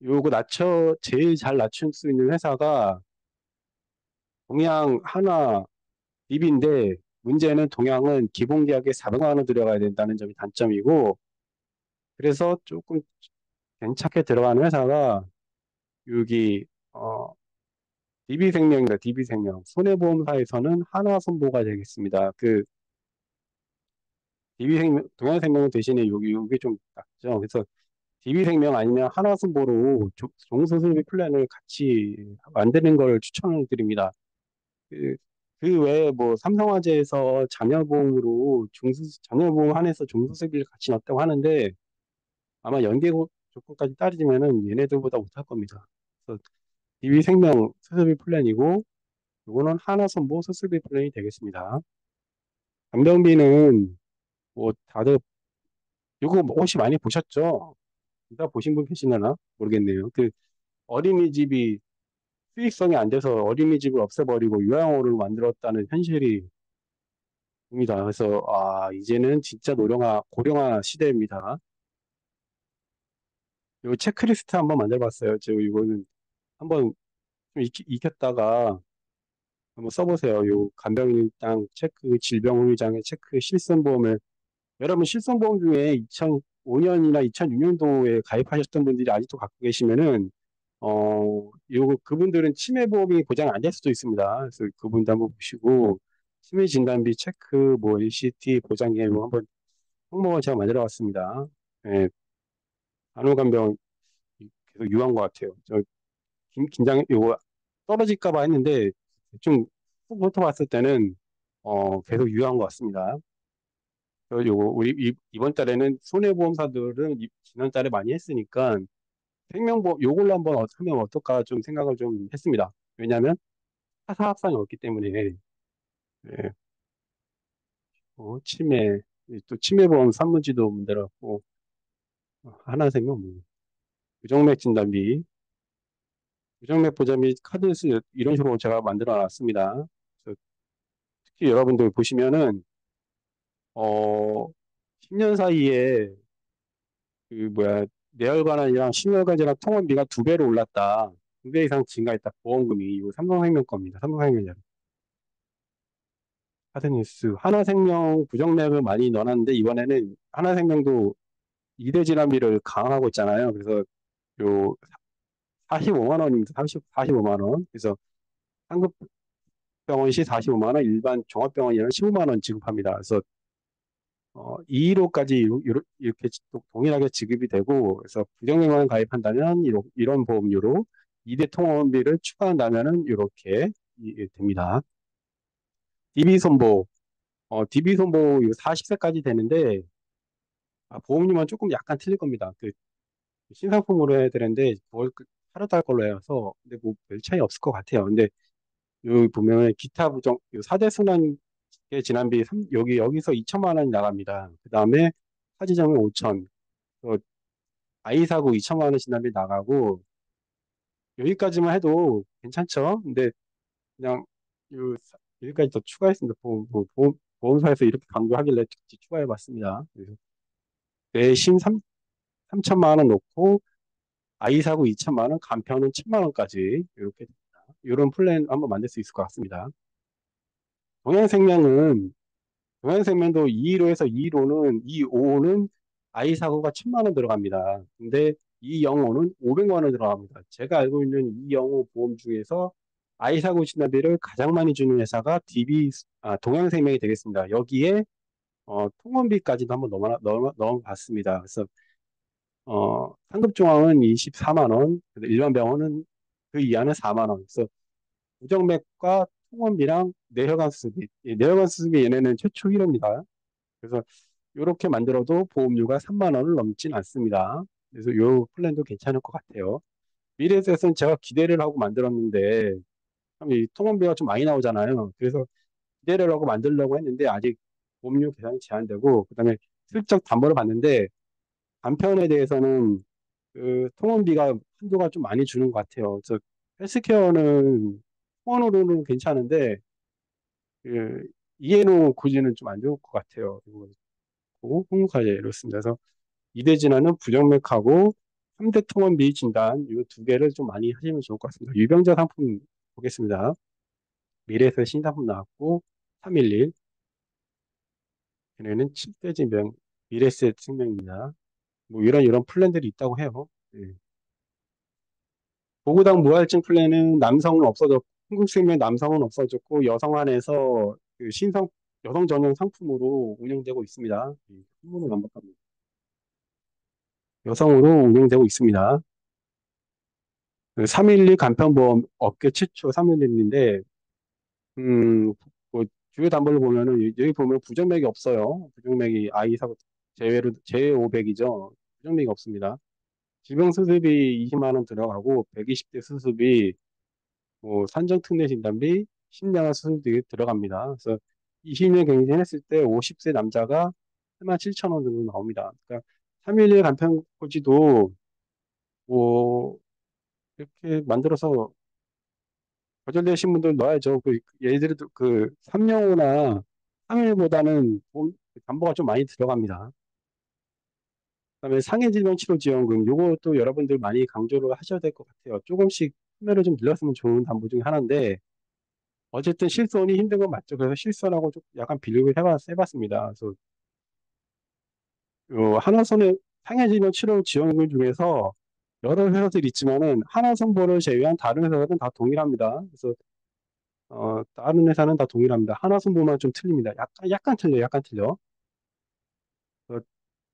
요거 제일 잘 낮출 수 있는 회사가 동양 하나 립인데 문제는 동양은 기본 계약에 400만 원 들어가야 된다는 점이 단점이고 그래서 조금 괜찮게 들어가는 회사가 여기 DB생명입니다. DB생명 손해보험사에서는 하나손보가 되겠습니다. 그 DB생명 동양생명 대신에 여기 요게 좀 낫죠. 그래서 DB생명 아니면 하나손보로 종수술비 플랜을 같이 만드는 걸 추천을 드립니다. 그, 그 외에 뭐 삼성화재에서 자녀보험으로 자녀보험 한해서 종수술비를 같이 넣었다고 하는데 아마 조건까지 따지면은 얘네들보다 못할 겁니다. 그래서 DB생명 수술비 플랜이고 요거는 하나손보 수술비 플랜이 되겠습니다. 간병비는 뭐 다들 요거 뭐 혹시 많이 보셨죠? 다 보신 분 계시나 모르겠네요. 그 어린이집이 수익성이 안 돼서 어린이집을 없애버리고 요양원을 만들었다는 현실이 입니다. 그래서 이제는 진짜 고령화 시대입니다. 요 체크리스트 한번 만들어봤어요. 이거는 한번 좀 익혔다가 한번 써보세요. 요 간병인당 체크, 질병의장의 체크, 실손보험을 여러분 실손보험 중에 2005년이나 2006년도에 가입하셨던 분들이 아직도 갖고 계시면은 그분들은 치매보험이 보장 안 될 수도 있습니다. 그래서 그분도 한번 보시고 치매 진단비 체크, 뭐 LCT 보장에 뭐 한번 항목을 제가 만들어 봤습니다. 예, 간호간병 계속 유한 것 같아요. 요거 떨어질까 봐 했는데 좀 훅 훑어봤을 때는 계속 유한 것 같습니다. 그래서 이번 달에는 손해보험사들은 지난 달에 많이 했으니까 생명보험 요걸로 한번 하면 어떨까 좀 생각을 좀 했습니다. 왜냐하면 타사합산이 없기 때문에 예, 치매 또 치매보험 산문지도 만들었고 하나생명 뭐, 부정맥 진단비 부정맥 보장 및 카드수 이런 식으로 제가 만들어 놨습니다. 그래서 특히 여러분들 보시면은 어 10년 사이에 그 뭐야 뇌혈관이랑 심혈관이랑 통원비가 2배로 올랐다. 2배 이상 증가했다. 보험금이 이거 삼성생명 겁니다. 삼성생명 카드뉴스 하나생명 부정맥을 많이 넣어놨는데 이번에는 하나생명도 2대 질환비를 강화하고 있잖아요. 그래서 요 45만 원입니다. 45만 원. 그래서 상급병원 시 45만 원, 일반 종합병원이면 15만 원 지급합니다. 그래서 215까지 이렇게 동일하게 지급이 되고 그래서 부정액만 가입한다면 이런 보험료로 2대 통원비를 추가한다면은 이렇게 됩니다. DB손보 DB손보 40세까지 되는데 보험료만 조금 약간 틀릴 겁니다. 그 신상품으로 해야 되는데 그걸 하루 달 걸로 해서 근데 뭐 별 차이 없을 것 같아요. 근데 여기 보면 기타 부정 4대 순환 진단비 여기서 2천만 원이 나갑니다. 그 다음에 화재정액 5천, 아이 사고 2천만 원 진단비 나가고 여기까지만 해도 괜찮죠? 근데 그냥 여기까지 더 추가했습니다. 보험사에서 이렇게 강조하길래 추가해봤습니다. 그래서 내심 3천만 원 놓고 아이 사고 2천만 원, 간편은 1천만 원까지 이렇게 됩니다. 이런 플랜 한번 만들 수 있을 것 같습니다. 동양생명은 동양생명도 215에서 215는 아이 사고가 1천만 원 들어갑니다. 근데 205는 500만 원 들어갑니다. 제가 알고 있는 205 보험 중에서 아이 사고 진단비를 가장 많이 주는 회사가 동양생명이 되겠습니다. 여기에 통원비까지도 한번 넣어봤습니다. 그래서 상급종합은 24만 원, 일반 병원은 그 이하는 4만 원. 그래서 부정맥과 통원비랑 뇌혈관 수술비, 뇌혈관 수술비 얘네는 최초 1호입니다. 그래서 이렇게 만들어도 보험료가 3만 원을 넘진 않습니다. 그래서 이 플랜도 괜찮을 것 같아요. 미래에셋은 제가 기대를 하고 만들었는데 참 이 통원비가 좀 많이 나오잖아요. 그래서 이대로라고 만들려고 했는데 아직 보험료 계산이 제한되고 그다음에 슬쩍 담보를 봤는데 간편에 대해서는 그 통원비가 한도가 좀 많이 주는 것 같아요. 그래서 헬스케어는 통원으로는 괜찮은데 그 이해노 고지는 좀 안 좋을 것 같아요. 그리고 홍보카드 이렇습니다. 그래서 2대 진단은 부정맥하고 3대 통원비 진단 이 두 개를 좀 많이 하시면 좋을 것 같습니다. 유병자 상품 보겠습니다. 미래에서 신상품 나왔고 311 걔네는 7대 진병 미래세 증명입니다. 뭐 이런 플랜들이 있다고 해요. 예. 보구당 무할증 플랜은 남성은 없어졌고 한국생명 남성은 없어졌고 여성 한해서 그 신상 여성 전용 상품으로 운영되고 있습니다. 한문을 완벽합니다. 여성으로 운영되고 있습니다. 312 간편보험 업계 최초 311인데 뭐 주요 담보를 보면은 여기 보면 부정맥이 없어요. 부정맥이 아이 사고 제외로 제 500이죠. 부정맥이 없습니다. 질병 수습이 20만 원 들어가고 120대 수습이 뭐 산정 특례 진단비, 심량아 수술비 들어갑니다. 그래서 20년 경쟁했을 때 50세 남자가 8만 7천 원 정도 나옵니다. 그러니까 311 간편코지도 뭐 이렇게 만들어서 거절되신 분들 넣어야죠. 그 예를 들어 그 3용호나 3일보다는 담보가 좀 많이 들어갑니다. 그다음에 상해질병 치료 지원금 요것도 여러분들 많이 강조를 하셔야 될 것 같아요. 조금씩 판매를 좀 늘렸으면 좋은 담보 중에 하나인데 어쨌든 실손이 힘든 건 맞죠. 그래서 실손하고 좀 약간 비교를 해봤습니다. 그래서 하나손의 상해질병 치료 지원금 중에서 여러 회사들이 있지만은 하나손보를 제외한 다른 회사들은 다 동일합니다. 그래서 다른 회사는 다 동일합니다. 하나손보만 좀 틀립니다. 약간 틀려, 약간 틀려. 어,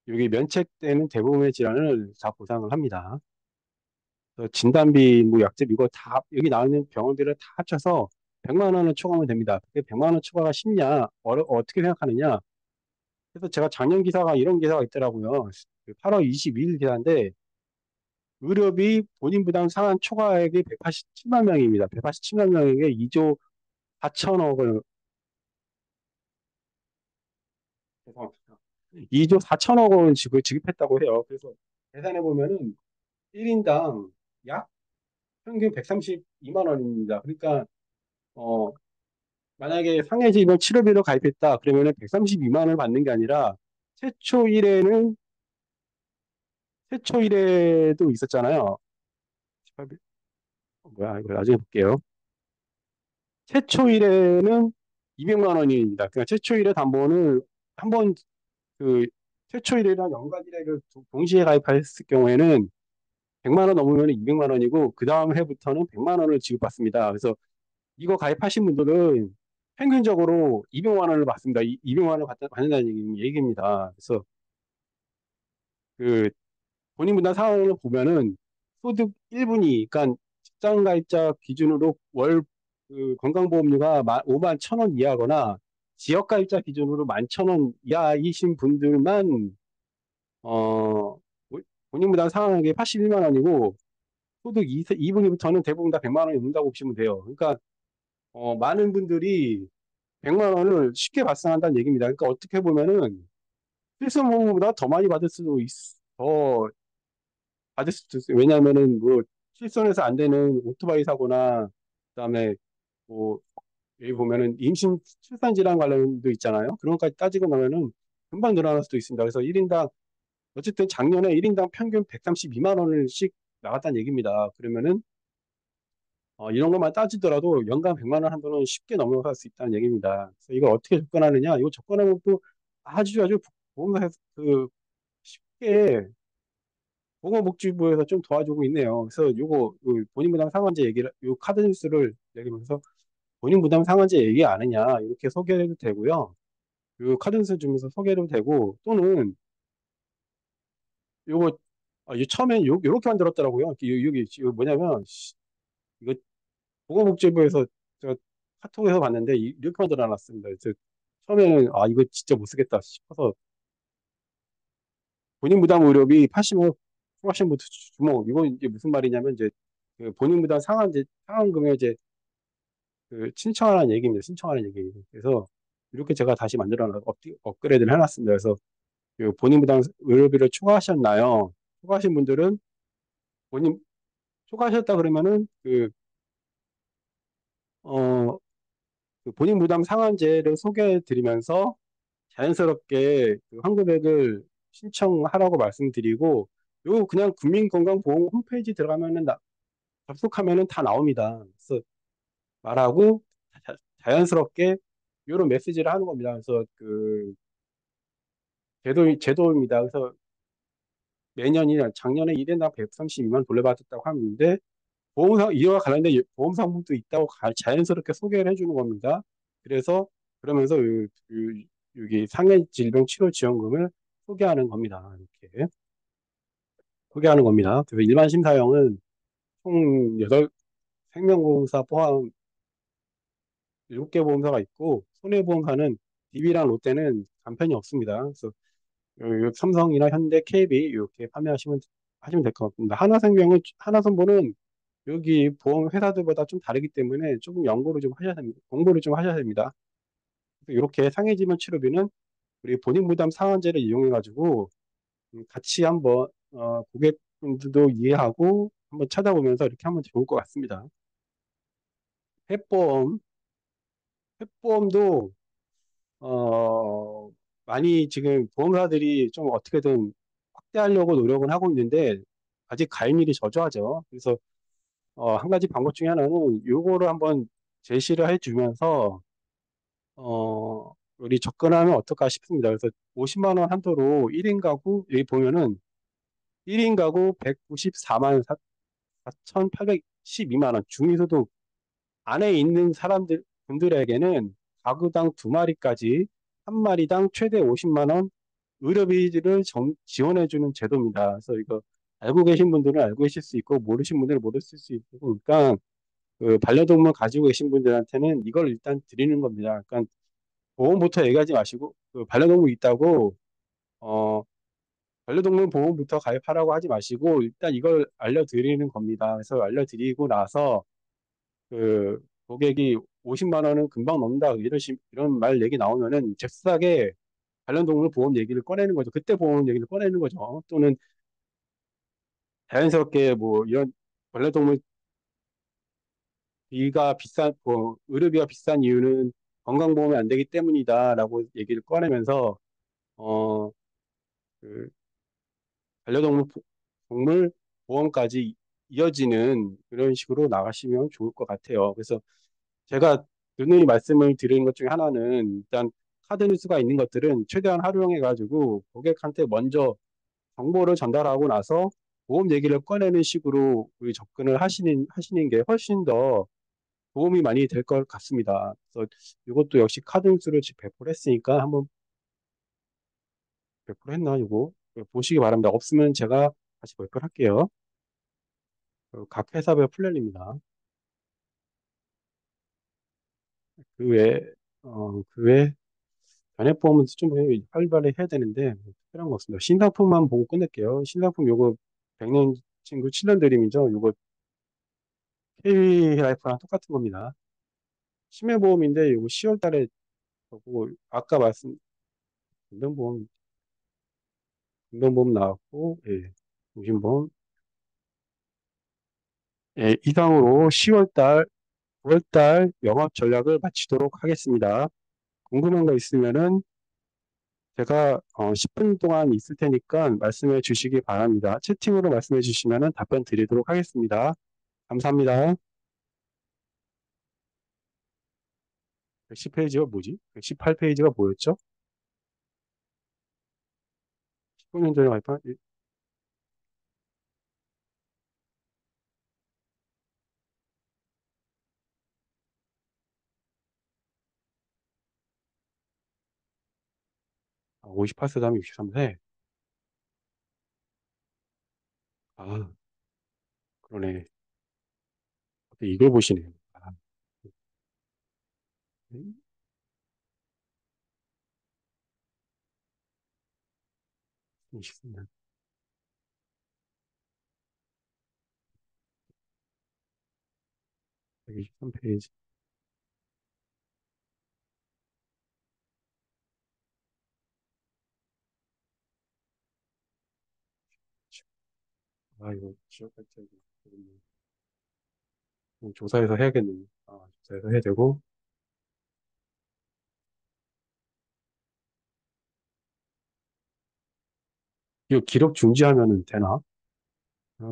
여기 면책되는 대부분의 질환을 다 보상을 합니다. 진단비, 뭐 약집 이거 다 여기 나오는 병원비를 다 합쳐서 100만 원을 초과하면 됩니다. 그게 100만 원 초과가 쉽냐? 어떻게 생각하느냐? 그래서 제가 작년 기사가 이런 기사가 있더라고요. 8월 22일 기사인데 의료비 본인 부담 상한 초과액이 187만 명입니다. 187만 명에게 2조 4천억을 죄송합니다. 2조 4천억 원을 지급했다고 해요. 그래서 계산해 보면은 1인당 약 평균 132만 원입니다. 그러니까 어 만약에 상해지면 치료비로 가입했다 그러면은 132만 원을 받는 게 아니라 최초 1회는 최초 1회도 있었잖아요. 18일? 뭐야 이거 나중에 볼게요. 최초 1회는 200만 원입니다. 그러니까 최초 1회 담보는 한번 그 최초 1회랑 연간 1회를 동시에 가입했을 경우에는 100만 원 넘으면 200만 원이고 그 다음 해부터는 100만 원을 지급받습니다. 그래서 이거 가입하신 분들은 평균적으로 200만 원을 받습니다. 200만 원을 받는다는 얘기입니다. 그래서 그 본인 분담 상황을 보면은 소득 1분위, 그러니까 직장 가입자 기준으로 월 그 건강보험료가 5만 1천 원 이하거나 지역 가입자 기준으로 11,000원 이하이신 분들만 어 본인 부담 상한액이 81만 원이고 소득 2분위부터는 대부분 다 100만 원이 넘는다고 보시면 돼요. 그러니까 많은 분들이 100만 원을 쉽게 발생한다는 얘기입니다. 그러니까 어떻게 보면은 필수보험보다 더 많이 더 받을 수도 있어요. 왜냐하면은 뭐 실손해서 안 되는 오토바이 사고나 그다음에 뭐 여기 보면은 임신 출산 질환 관련도 있잖아요. 그런 것까지 따지고 나면은 금방 늘어날 수도 있습니다. 그래서 1인당 어쨌든 작년에 1인당 평균 132만 원씩 나갔다는 얘기입니다. 그러면은 이런 것만 따지더라도 연간 100만 원 한도는 쉽게 넘어갈 수 있다는 얘기입니다. 그래서 이걸 어떻게 접근하느냐? 이거 접근하면 또 아주 보험사 그 쉽게 보건복지부에서 좀 도와주고 있네요. 그래서 요거 본인 부담 상환제 얘기를 요 카드 뉴스를 내리면서 본인 부담 상환제 얘기 아느냐 이렇게 소개해도 되고요. 요 카드 뉴스 주면서 소개해도 되고 또는 요거 처음엔 요렇게 만들었더라고요. 여기 이거 뭐냐면 이거 보건복지부에서 제가 카톡에서 봤는데 이렇게 만들어놨습니다. 그래서 처음에는 이거 진짜 못 쓰겠다 싶어서 본인 부담 의료비 80억 추가신부터 주목 이거 이제 무슨 말이냐면 이제 그 본인 부담 상한제 상한금액 이제 그 신청하라는 얘기입니다. 신청하는 얘기. 그래서 이렇게 제가 다시 만들어 놨 업그레이드를 해놨습니다. 그래서 그 본인 부담 의료비를 초과하셨나요? 초과하신 분들은 본인 초과하셨다 그러면은 어, 그 본인 부담 상한제를 소개해 드리면서 자연스럽게 그 환급액을 신청하라고 말씀드리고 요 그냥 국민건강보험 홈페이지 들어가면은 접속하면은 다 나옵니다. 그래서 말하고 자연스럽게 이런 메시지를 하는 겁니다. 그래서 그 제도입니다. 그래서 매년이나 작년에 1인당 132만 돌려받았다고 하는데 보험상 이와 관련된 보험 상품도 있다고 자연스럽게 소개를 해주는 겁니다. 그래서 그러면서 여기 상해 질병 치료 지원금을 소개하는 겁니다. 이렇게 소개하는 겁니다. 그래서 일반 심사형은 총 8 생명보험사 포함 7개 보험사가 있고 손해보험사는 DB랑 롯데는 간편이 없습니다. 그래서 삼성이나 현대, KB 이렇게 하시면 될 것 같습니다. 하나선보는 여기 보험 회사들보다 좀 다르기 때문에 조금 연구를 좀 하셔야 됩니다. 공부를 좀 하셔야 됩니다. 그래서 이렇게 상해지면 치료비는 우리 본인 부담 상한제를 이용해 가지고 같이 한번 고객분들도 이해하고 한번 찾아보면서 이렇게 하면 좋을 것 같습니다. 펫보험, 펫보험도 어, 많이 지금 보험사들이 좀 어떻게든 확대하려고 노력은 하고 있는데 아직 가입률이 저조하죠. 그래서 한 가지 방법 중에 하나는 요거를 한번 제시를 해주면서 우리 접근하면 어떨까 싶습니다. 그래서 50만 원 한도로 1인 가구 여기 보면은 1인 가구 194만 4,812만 원 중위소득 안에 있는 분들에게는 가구당 두 마리까지 한 마리당 최대 50만 원 의료비를 지원해주는 제도입니다. 그래서 이거 알고 계신 분들은 알고 계실 수 있고 모르신 분들은 모르실 수 있으니까 그 반려동물 가지고 계신 분들한테는 이걸 일단 드리는 겁니다. 그러니까 보험부터 얘기하지 마시고 그 반려동물 있다고 어 반려동물 보험부터 가입하라고 하지 마시고 일단 이걸 알려드리는 겁니다. 그래서 알려드리고 나서 그 고객이 50만 원은 금방 넘는다 이런 말 얘기 나오면은 잽싸게 반려동물 보험 얘기를 꺼내는 거죠. 그때 보험 얘기를 꺼내는 거죠. 또는 자연스럽게 뭐 이런 반려동물 의료비가 비싼 이유는 건강보험이 안 되기 때문이다라고 얘기를 꺼내면서 어, 그 반려동물 동물 보험까지 이어지는 그런 식으로 나가시면 좋을 것 같아요. 그래서 제가 누누이 말씀을 드리는 것 중에 하나는 일단 카드 뉴스가 있는 것들은 최대한 활용해 가지고 고객한테 먼저 정보를 전달하고 나서 보험 얘기를 꺼내는 식으로 우리 접근을 하시는 게 훨씬 더 도움이 많이 될 것 같습니다. 그래서 이것도 역시 카드 뉴스를 지금 배포를 했으니까 한번 배포를 했나 이거 보시기 바랍니다. 없으면 제가 다시 발표를 할게요. 각 회사별 플랜입니다. 그 외에 그 외에 변액보험은 좀 활발히 해야 되는데 뭐 특별한 거 없습니다. 신상품만 보고 끝낼게요. 신상품 요거 100년 친구 7년 드림이죠. 요거 K라이프랑 똑같은 겁니다. 치매보험인데 요거 10월 달에 하고 아까 건강보험 건강보험 나왔고 예. 보험예 이상으로 10월 달 9월 달 영업 전략을 마치도록 하겠습니다. 궁금한 거 있으면은 제가 10분 동안 있을 테니까 말씀해 주시기 바랍니다. 채팅으로 말씀해 주시면 답변 드리도록 하겠습니다. 감사합니다. 110페이지가 뭐지? 118페이지가 뭐였죠? 19년 전에 가입한 58세 다음에 63세. 아, 그러네. 이걸 보시네요. 아, 23년, 123페이지. 아, 이거 지역 발전 조사해서 해야겠네요. 아, 조사해서 해야 되고, 이거 기록 중지하면은 되나? 아,